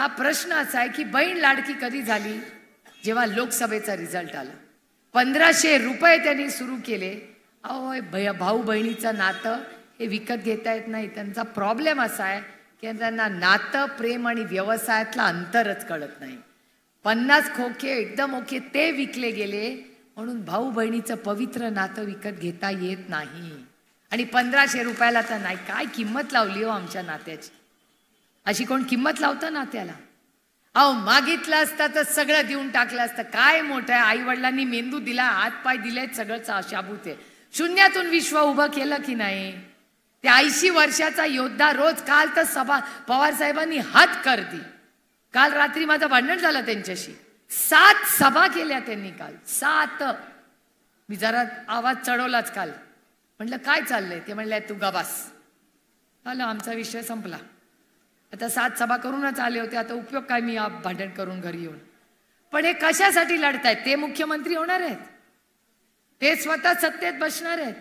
हा प्रश्न असा आहे की बहीण लाडकी कधी झाली? जेव्हा लोकसभेचा रिझल्ट आला. 1500 रुपये त्यांनी सुरू केले. अहो भाऊ बहिणीचं नातं हे विकत घेता येत नाही. त्यांचा प्रॉब्लेम असा आहे की त्यांना नातं, प्रेम आणि व्यवसायातलं अंतरच कळत नाही. 50 खोके एकदम ओके ते विकले गेले म्हणून भाऊ बहिणीचं पवित्र नातं विकत घेता येत नाही. आणि 1500 रुपयाला तर नाही. काय किंमत लावली हो आमच्या नात्याची? अशी कोण किंमत लावतं नात्याला? अहो मागितलं असतं तर सगळं देऊन टाकलं असतं. काय मोठं आहे, आई वडिलांनी मेंदू दिला, हात पाय दिलेत, सगळं शाबूत आहे. शून्यातून विश्व उभं केलं की नाही? ते 80 वर्षाचा योद्धा रोज, काल तर सभा पवार साहेबांनी हात करती. काल रात्री माझं भांडण झालं त्यांच्याशी. 7 सभा केल्या त्यांनी काल, 7. मी जरा आवाज चढवलाच काल. म्हटलं काय चाललंय? ते म्हणले तू गबास. आलं, आमचा विषय संपला. आता 7 सभा करूनच आले होते, आता उपयोग काय मी भांडण करून घरी येऊन? पण हे कशासाठी लढतायत? ते मुख्यमंत्री होणार आहेत, ते स्वतः सत्तेत बसणार आहेत.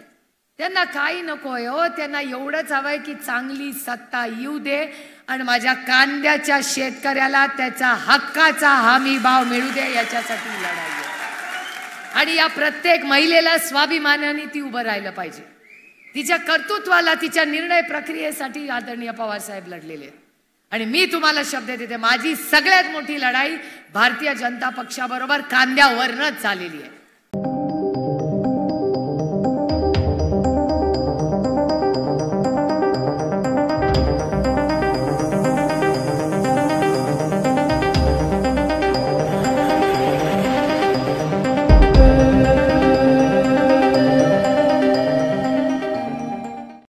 त्यांना काही नकोय हो. त्यांना एवढंच हवंय की चांगली सत्ता येऊ दे आणि माझ्या कांद्याच्या शेतकऱ्याला त्याचा हक्काचा हमी भाव मिळू दे, याच्यासाठी लढाई आहे. आणि या प्रत्येक महिलेला स्वाभिमानाने ती उभं राहिलं पाहिजे. तिच्या कर्तृत्वाला, तिच्या निर्णय प्रक्रियेसाठी आदरणीय पवार साहेब लढलेले आहेत. आणि मी तुम्हाला शब्द देते, माझी सगळ्यात मोठी लढाई भारतीय जनता पक्षाबरोबर कांद्यावरनच झालेली आहे.